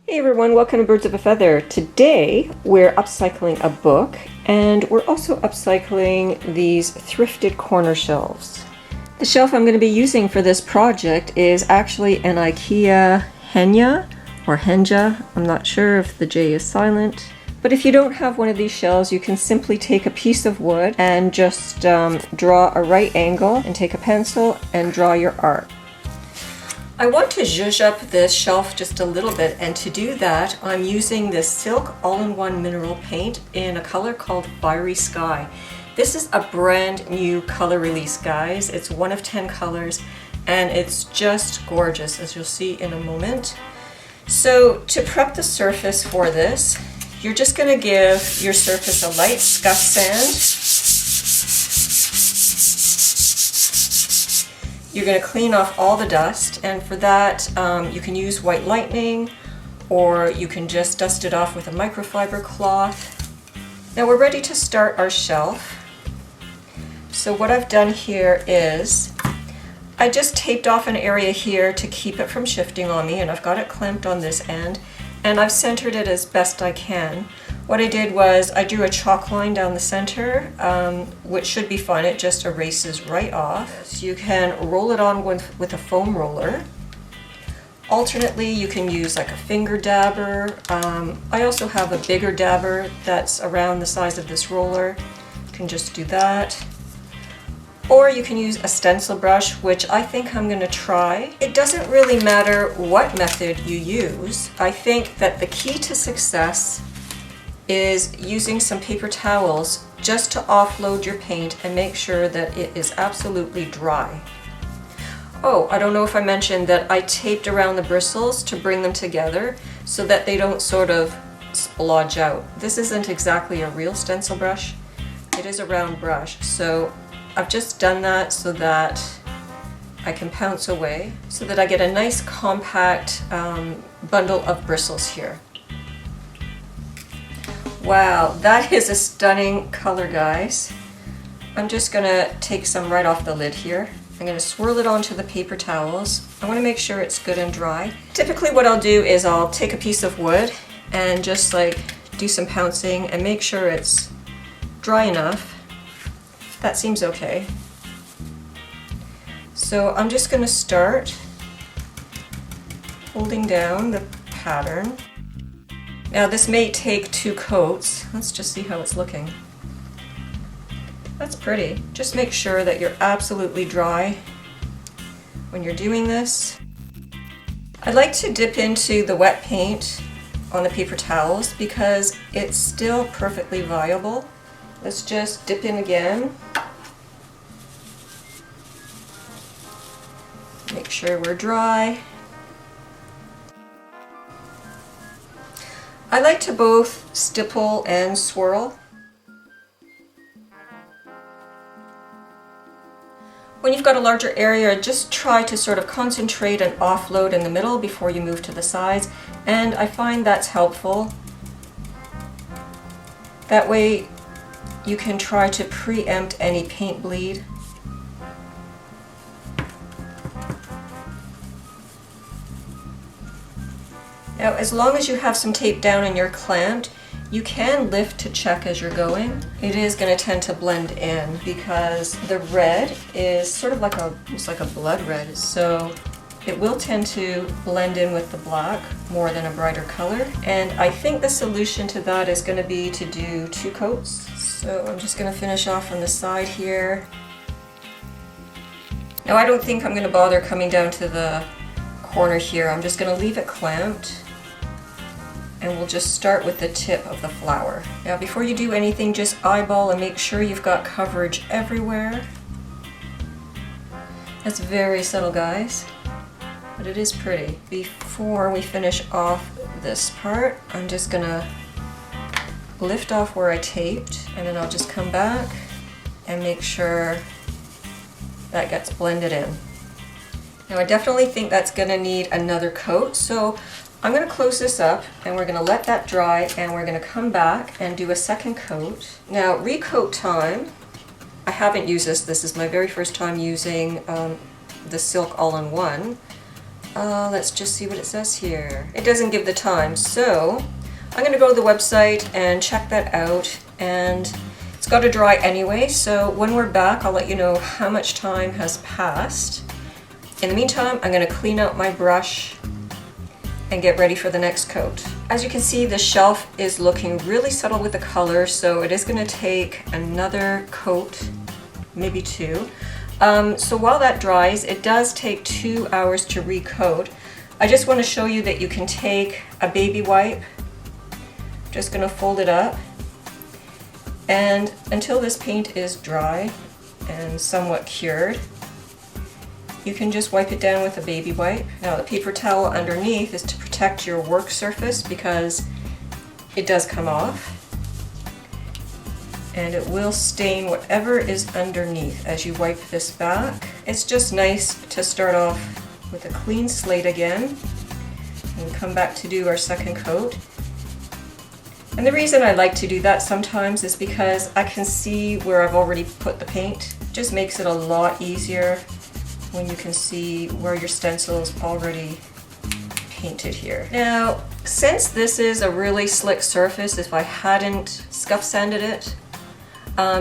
Hey everyone, welcome to Birds of a Feather. Today we're upcycling a book and we're also upcycling these thrifted corner shelves. The shelf I'm going to be using for this project is actually an IKEA Henya or Henja. I'm not sure if the J is silent. But if you don't have one of these shelves, you can simply take a piece of wood and just draw a right angle and take a pencil and draw your arc. I want to zhuzh up this shelf just a little bit, and to do that I'm using this Silk all-in-one mineral paint in a color called Fiery Sky. This is a brand new color release, guys. It's one of 10 colors and it's just gorgeous, as you'll see in a moment. So to prep the surface for this, you're just going to give your surface a light scuff sand. You're going to clean off all the dust, and for that you can use white lightning or you can just dust it off with a microfiber cloth. Now we're ready to start our shelf. So what I've done here is I just taped off an area here to keep it from shifting on me, and I've got it clamped on this end, and I've centered it as best I can. What I did was I drew a chalk line down the center, which should be fine. It just erases right off. So you can roll it on with a foam roller. Alternately, you can use like a finger dabber. I also have a bigger dabber that's around the size of this roller. You can just do that. Or you can use a stencil brush, which I think I'm going to try. It doesn't really matter what method you use. I think that the key to success is using some paper towels just to offload your paint and make sure that it is absolutely dry. Oh, I don't know if I mentioned that I taped around the bristles to bring them together so that they don't sort of splodge out. This isn't exactly a real stencil brush. It is a round brush, so I've just done that so that I can pounce away, so that I get a nice compact bundle of bristles here. Wow, that is a stunning color, guys. I'm just gonna take some right off the lid here. I'm gonna swirl it onto the paper towels. I wanna make sure it's good and dry. Typically what I'll do is I'll take a piece of wood and just like do some pouncing and make sure it's dry enough. That seems okay. So I'm just going to start holding down the pattern. Now this may take 2 coats. Let's just see how it's looking. That's pretty. Just make sure that you're absolutely dry when you're doing this. I like to dip into the wet paint on the paper towels because it's still perfectly viable. Let's just dip in again. Make sure we're dry. I like to both stipple and swirl. When you've got a larger area, just try to sort of concentrate and offload in the middle before you move to the sides, and I find that's helpful. That way you can try to preempt any paint bleed. Now, as long as you have some tape down and you're clamped, you can lift to check as you're going. It is going to tend to blend in because the red is sort of like almost like a blood red, so it will tend to blend in with the black more than a brighter color. And I think the solution to that is going to be to do 2 coats. So I'm just going to finish off on the side here. Now I don't think I'm going to bother coming down to the corner here. I'm just going to leave it clamped. And we'll just start with the tip of the flower. Now before you do anything, just eyeball and make sure you've got coverage everywhere. That's very subtle, guys, but it is pretty. Before we finish off this part, I'm just gonna lift off where I taped, and then I'll just come back and make sure that gets blended in. Now I definitely think that's gonna need another coat, so I'm going to close this up and we're going to let that dry, and we're going to come back and do a second coat. Now recoat time, I haven't used this. This is my very first time using the Silk all-in-one. Let's just see what it says here. It doesn't give the time, so I'm going to go to the website and check that out, and it's got to dry anyway, so when we're back I'll let you know how much time has passed. In the meantime, I'm going to clean out my brush and get ready for the next coat. As you can see, the shelf is looking really subtle with the color, so it is going to take another coat, maybe two. So while that dries, it does take 2 hours to recoat. I just want to show you that you can take a baby wipe, just going to fold it up, and until this paint is dry and somewhat cured, you can just wipe it down with a baby wipe. Now the paper towel underneath is to protect your work surface because it does come off and it will stain whatever is underneath as you wipe this back. It's just nice to start off with a clean slate again and come back to do our second coat. And the reason I like to do that sometimes is because I can see where I've already put the paint. It just makes it a lot easier when you can see where your stencil is already painted here. Now, since this is a really slick surface, if I hadn't scuff sanded it,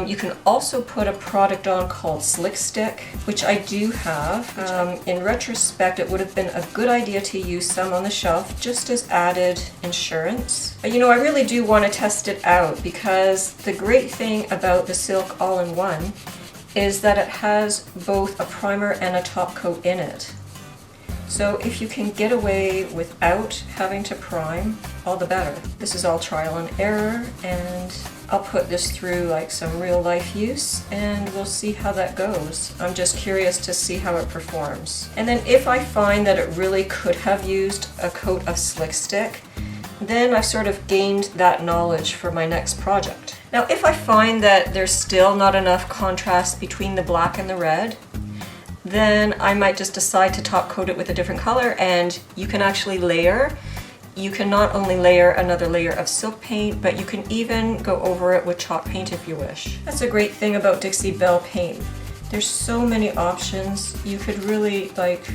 you can also put a product on called Slick Stick, which I do have. In retrospect, it would have been a good idea to use some on the shelf just as added insurance. But you know, I really do want to test it out because the great thing about the Silk All-in-One is that it has both a primer and a top coat in it. So if you can get away without having to prime, all the better. This is all trial and error, and I'll put this through like some real life use and we'll see how that goes. I'm just curious to see how it performs. And then if I find that it really could have used a coat of Slick Stick, then I've sort of gained that knowledge for my next project. Now if I find that there's still not enough contrast between the black and the red, then I might just decide to top coat it with a different color, and you can actually layer. You can not only layer another layer of silk paint, but you can even go over it with chalk paint if you wish. That's a great thing about Dixie Belle paint. There's so many options. You could really, like,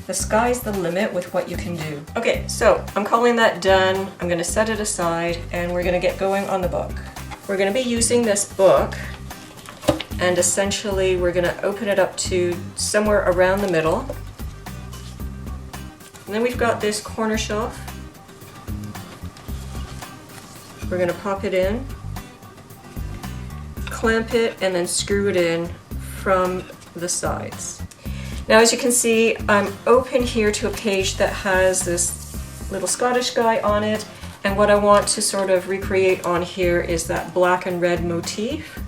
the sky's the limit with what you can do. Okay, so I'm calling that done. I'm gonna set it aside and we're gonna get going on the book. We're gonna be using this book, and essentially we're gonna open it up to somewhere around the middle. And then we've got this corner shelf. We're gonna pop it in, clamp it, and then screw it in from the sides. Now as you can see, I'm open here to a page that has this little Scottish guy on it, and what I want to sort of recreate on here is that black and red motif.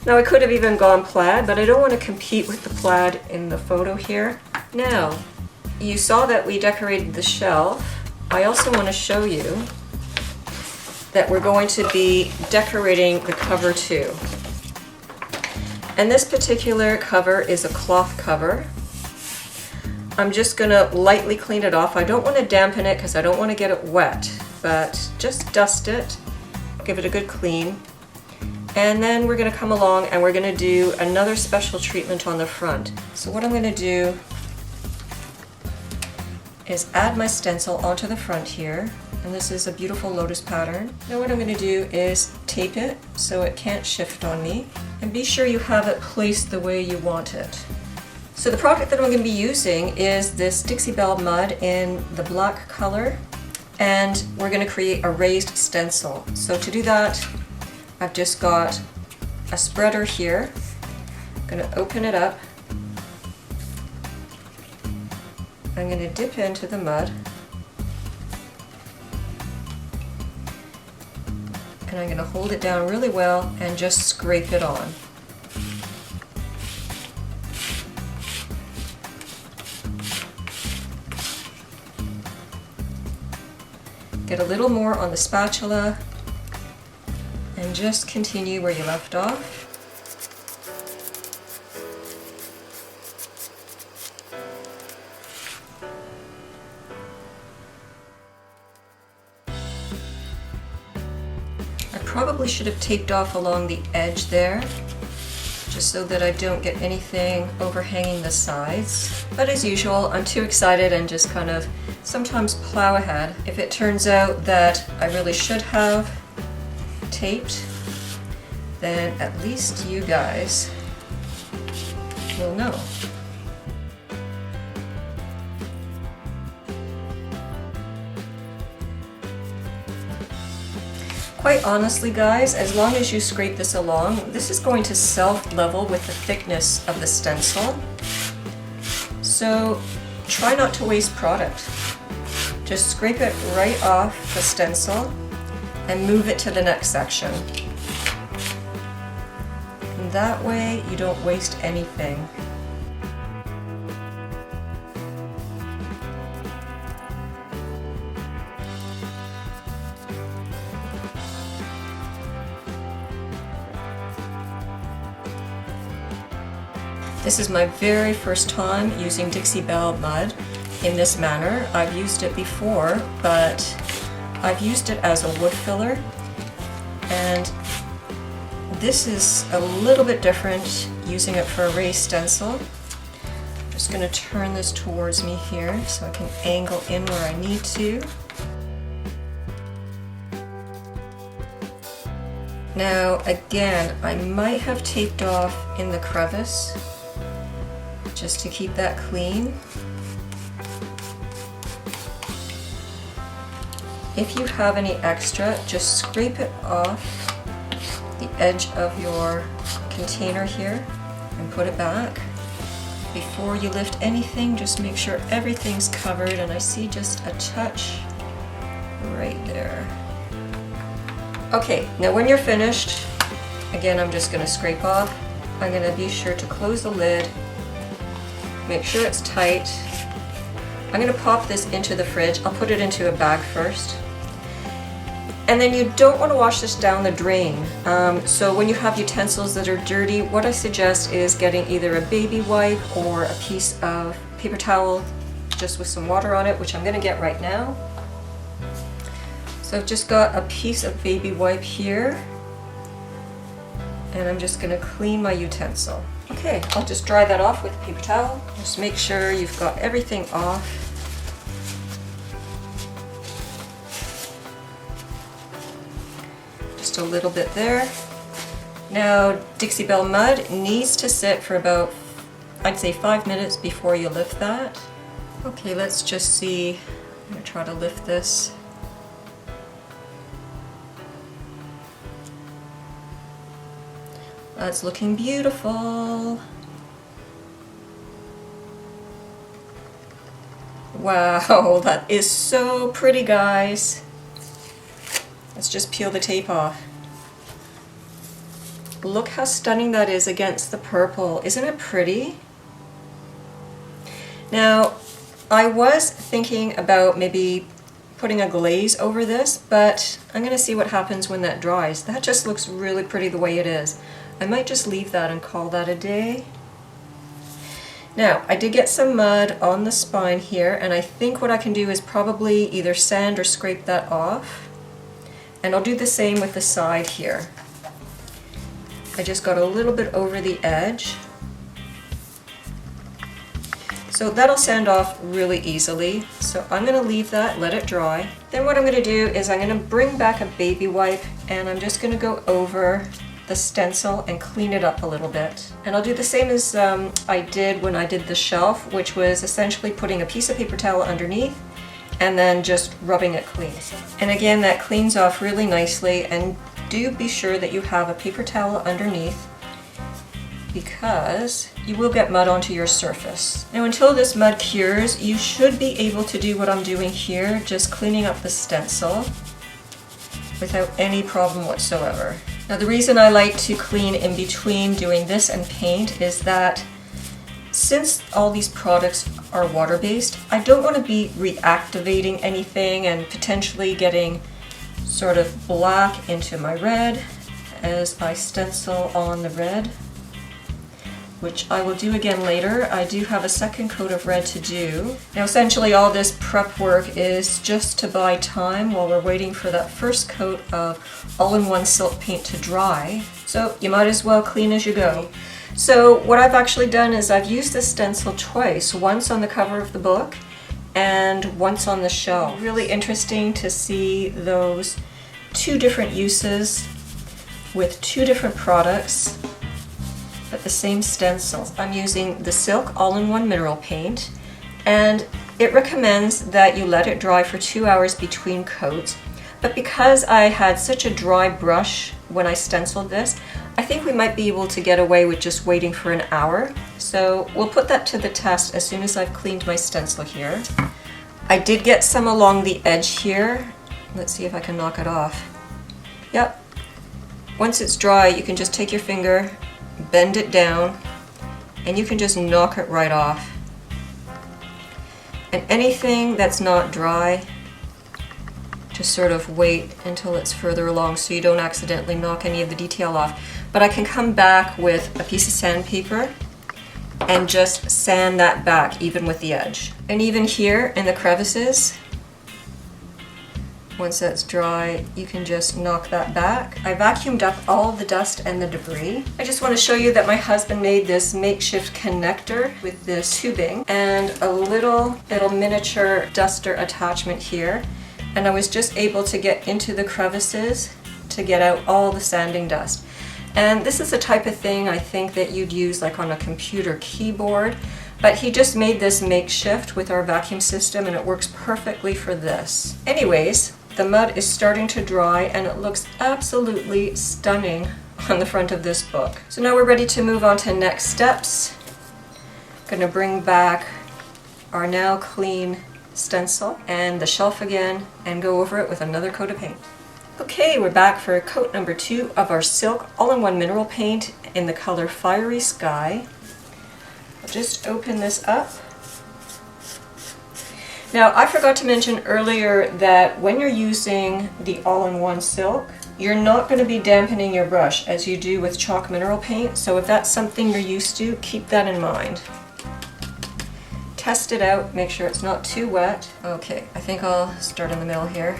Now I could have even gone plaid, but I don't want to compete with the plaid in the photo here. Now, you saw that we decorated the shelf. I also want to show you that we're going to be decorating the cover too. And this particular cover is a cloth cover. I'm just gonna lightly clean it off. I don't want to dampen it because I don't want to get it wet, but just dust it, give it a good clean. And then we're gonna come along and we're gonna do another special treatment on the front. So what I'm gonna do is add my stencil onto the front here. And this is a beautiful lotus pattern. Now what I'm gonna do is tape it so it can't shift on me. And be sure you have it placed the way you want it. So the product that I'm going to be using is this Dixie Belle mud in the black color, and we're going to create a raised stencil. So to do that, I've just got a spreader here. I'm going to open it up. I'm going to dip into the mud, and I'm going to hold it down really well and just scrape it on. Get a little more on the spatula and just continue where you left off. I probably should have taped off along the edge there, just just so that I don't get anything overhanging the sides. But as usual, I'm too excited and just kind of sometimes plow ahead. If it turns out that I really should have taped, then at least you guys will know. Quite honestly guys, as long as you scrape this along, this is going to self-level with the thickness of the stencil. So try not to waste product. Just scrape it right off the stencil and move it to the next section. And that way you don't waste anything. This is my very first time using Dixie Belle mud in this manner. I've used it before, but I've used it as a wood filler, and this is a little bit different using it for a raised stencil. I'm just going to turn this towards me here so I can angle in where I need to. Now again, I might have taped off in the crevice just to keep that clean. If you have any extra, just scrape it off the edge of your container here and put it back. Before you lift anything, just make sure everything's covered, and I see just a touch right there. Okay, now when you're finished, again I'm just going to scrape off. I'm going to be sure to close the lid. Make sure it's tight. I'm going to pop this into the fridge. I'll put it into a bag first. And then you don't want to wash this down the drain. So when you have utensils that are dirty, what I suggest is getting either a baby wipe or a piece of paper towel just with some water on it, which I'm going to get right now. So I've just got a piece of baby wipe here, and I'm just going to clean my utensil. Okay, I'll just dry that off with a paper towel. Just make sure you've got everything off. Just a little bit there. Now, Dixie Belle mud needs to sit for about, I'd say 5 minutes before you lift that. Okay, let's just see. I'm going to try to lift this. That's looking beautiful. Wow, that is so pretty, guys. Let's just peel the tape off. Look how stunning that is against the purple. Isn't it pretty? Now, I was thinking about maybe putting a glaze over this, but I'm going to see what happens when that dries. That just looks really pretty the way it is. I might just leave that and call that a day. Now, I did get some mud on the spine here, and I think what I can do is probably either sand or scrape that off. And I'll do the same with the side here. I just got a little bit over the edge. So that'll sand off really easily. So I'm going to leave that, let it dry. Then what I'm going to do is I'm going to bring back a baby wipe, and I'm just going to go over the stencil and clean it up a little bit. And I'll do the same as I did when I did the shelf, which was essentially putting a piece of paper towel underneath and then just rubbing it clean. And again, that cleans off really nicely, and do be sure that you have a paper towel underneath because you will get mud onto your surface. Now until this mud cures, you should be able to do what I'm doing here, just cleaning up the stencil without any problem whatsoever. Now the reason I like to clean in between doing this and paint is that since all these products are water-based, I don't want to be reactivating anything and potentially getting sort of black into my red as I stencil on the red, which I will do again later. I do have a second coat of red to do. Now essentially all this prep work is just to buy time while we're waiting for that first coat of all-in-one silk paint to dry. So you might as well clean as you go. So what I've actually done is I've used this stencil twice, once on the cover of the book and once on the shelf. Really interesting to see those two different uses with two different products, but the same stencils. I'm using the Silk All-in-One Mineral Paint, and it recommends that you let it dry for 2 hours between coats. But because I had such a dry brush when I stenciled this, I think we might be able to get away with just waiting for an hour. So we'll put that to the test as soon as I've cleaned my stencil here. I did get some along the edge here. Let's see if I can knock it off. Yep. Once it's dry, you can just take your finger, bend it down, and you can just knock it right off. And anything that's not dry, just sort of wait until it's further along so you don't accidentally knock any of the detail off. But I can come back with a piece of sandpaper and just sand that back even with the edge. And even here in the crevices, once that's dry, you can just knock that back. I vacuumed up all the dust and the debris. I just want to show you that my husband made this makeshift connector with this tubing and a little miniature duster attachment here. And I was just able to get into the crevices to get out all the sanding dust. And this is the type of thing I think that you'd use like on a computer keyboard, but he just made this makeshift with our vacuum system and it works perfectly for this. Anyways, the mud is starting to dry and it looks absolutely stunning on the front of this book. So now we're ready to move on to next steps. I'm gonna bring back our now clean stencil and the shelf again and go over it with another coat of paint. Okay, we're back for coat number 2 of our Silk All-in-One Mineral Paint in the color Fiery Sky. I'll just open this up. Now, I forgot to mention earlier that when you're using the all-in-one silk, you're not going to be dampening your brush as you do with chalk mineral paint, so if that's something you're used to, keep that in mind. Test it out, make sure it's not too wet. Okay, I think I'll start in the middle here.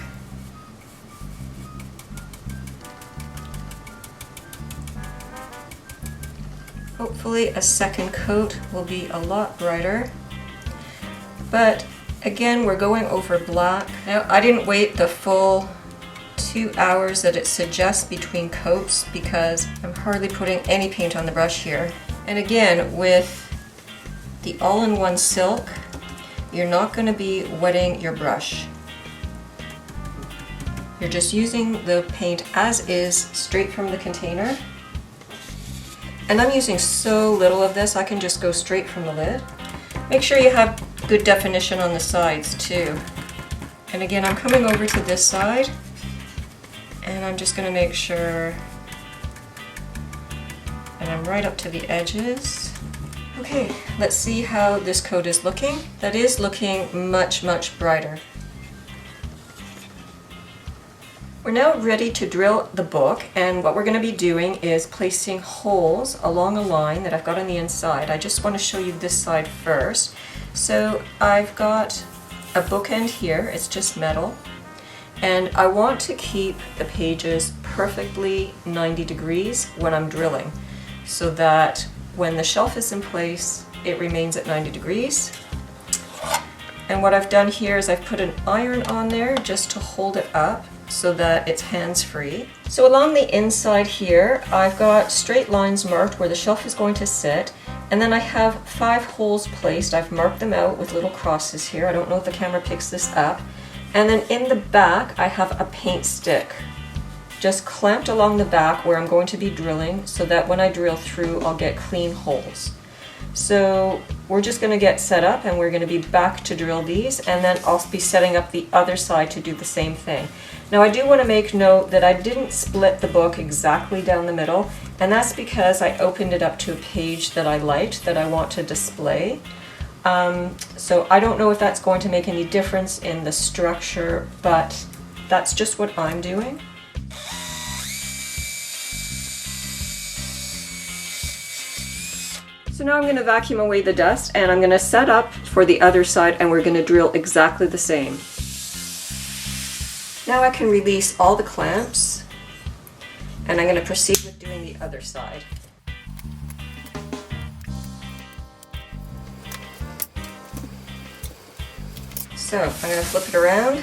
Hopefully a second coat will be a lot brighter. But again, we're going over black. Now, I didn't wait the full 2 hours that it suggests between coats because I'm hardly putting any paint on the brush here. And again, with the all-in-one silk, you're not going to be wetting your brush. You're just using the paint as is, straight from the container. And I'm using so little of this, I can just go straight from the lid. Make sure you have good definition on the sides too. And again, I'm coming over to this side, and I'm just going to make sure that I'm right up to the edges. Okay, let's see how this coat is looking. That is looking much, much brighter. We're now ready to drill the book, and what we're going to be doing is placing holes along a line that I've got on the inside. I just want to show you this side first. So I've got a bookend here, it's just metal, and I want to keep the pages perfectly 90 degrees when I'm drilling, so that when the shelf is in place, it remains at 90 degrees. And what I've done here is I've put an iron on there just to hold it up so that it's hands-free. So along the inside here, I've got straight lines marked where the shelf is going to sit, and then I have 5 holes placed. I've marked them out with little crosses here. I don't know if the camera picks this up. And then in the back, I have a paint stick just clamped along the back where I'm going to be drilling, so that when I drill through, I'll get clean holes. So we're just going to get set up, and we're going to be back to drill these, and then I'll be setting up the other side to do the same thing. Now, I do want to make note that I didn't split the book exactly down the middle, and that's because I opened it up to a page that I liked, that I want to display. So I don't know if that's going to make any difference in the structure, but that's just what I'm doing. So now I'm going to vacuum away the dust, and I'm going to set up for the other side, and we're going to drill exactly the same. Now I can release all the clamps, and I'm going to proceed with doing the other side. So I'm going to flip it around.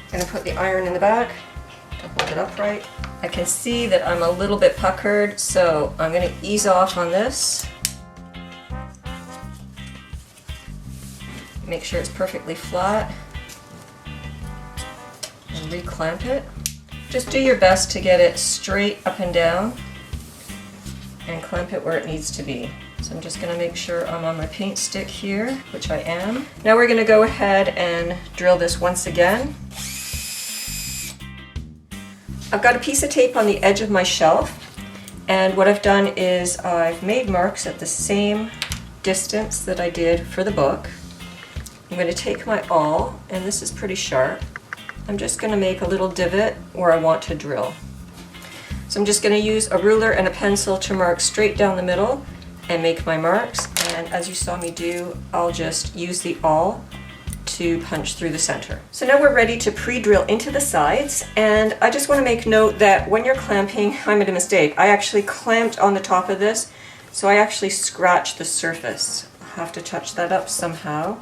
I'm going to put the iron in the back to hold it upright. I can see that I'm a little bit puckered, so I'm going to ease off on this. Make sure it's perfectly flat. And reclamp it. Just do your best to get it straight up and down and clamp it where it needs to be. So I'm just going to make sure I'm on my paint stick here, which I am. Now we're going to go ahead and drill this once again. I've got a piece of tape on the edge of my shelf, and what I've done is I've made marks at the same distance that I did for the book. I'm going to take my awl, and this is pretty sharp. I'm just going to make a little divot where I want to drill. So I'm just going to use a ruler and a pencil to mark straight down the middle and make my marks, and as you saw me do, I'll just use the awl to punch through the center. So now we're ready to pre-drill into the sides, and I just want to make note that when you're clamping, I made a mistake. I actually clamped on the top of this, so I actually scratched the surface. I'll have to touch that up somehow.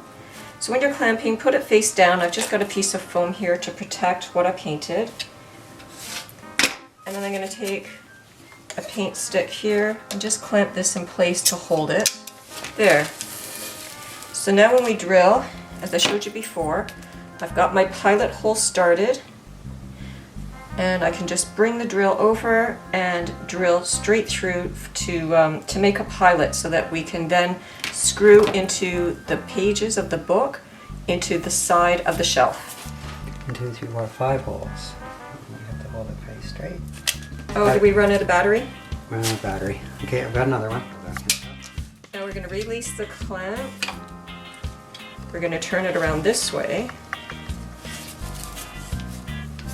So when you're clamping, put it face down. I've just got a piece of foam here to protect what I painted. And then I'm going to take a paint stick here and just clamp this in place to hold it. There. So now when we drill, as I showed you before, I've got my pilot hole started, and I can just bring the drill over and drill straight through to make a pilot so that we can then screw into the pages of the book into the side of the shelf. 1, 2, 3, 4, 5 holes. You have to hold it very straight. Oh, did we run out of battery? Run out of battery. Okay, I've got another one. Now we're going to release the clamp. We're going to turn it around this way.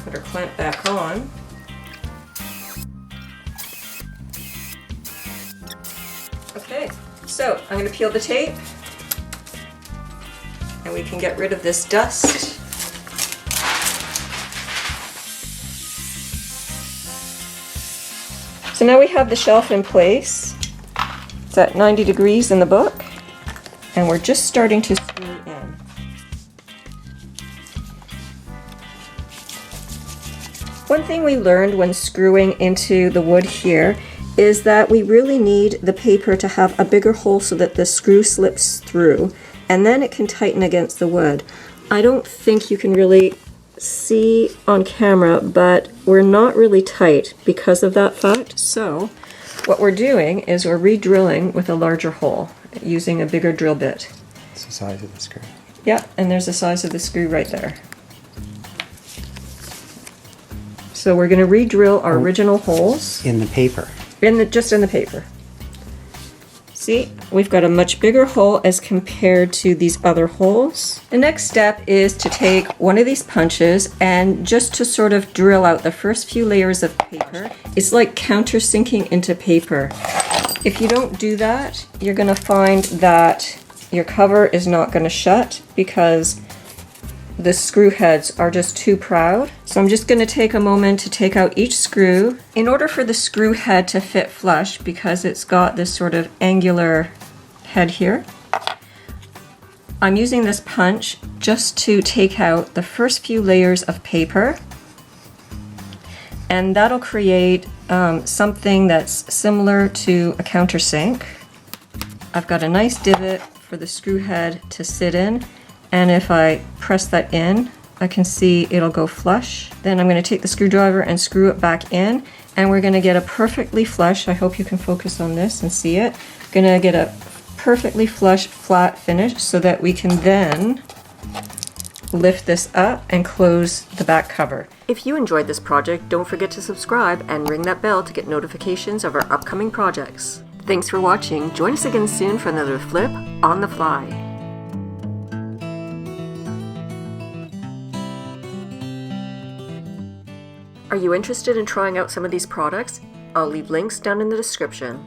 Put our clamp back on. Okay, so I'm going to peel the tape, and we can get rid of this dust. So now we have the shelf in place. It's at 90 degrees in the book, and we're just starting to screw in. One thing we learned when screwing into the wood here is that we really need the paper to have a bigger hole so that the screw slips through, and then it can tighten against the wood. I don't think you can really see on camera, but we're not really tight because of that fact. So what we're doing is we're re-drilling with a larger hole using a bigger drill bit. It's the size of the screw. Yeah, and there's the size of the screw right there. So we're going to re-drill our original holes. In the paper. Just in the paper. See, we've got a much bigger hole as compared to these other holes. The next step is to take one of these punches and just to sort of drill out the first few layers of paper. It's like countersinking into paper. If you don't do that, you're going to find that your cover is not going to shut because the screw heads are just too proud. So I'm just going to take a moment to take out each screw. In order for the screw head to fit flush, because it's got this sort of angular head here, I'm using this punch just to take out the first few layers of paper, and that'll create something that's similar to a countersink. I've got a nice divot for the screw head to sit in, and if I press that in, I can see it'll go flush. Then I'm going to take the screwdriver and screw it back in, and we're going to get a perfectly flush, I hope you can focus on this and see it, going to get a perfectly flush flat finish so that we can then lift this up and close the back cover. If you enjoyed this project, don't forget to subscribe and ring that bell to get notifications of our upcoming projects. Thanks for watching. Join us again soon for another flip on the fly. Are you interested in trying out some of these products? I'll leave links down in the description.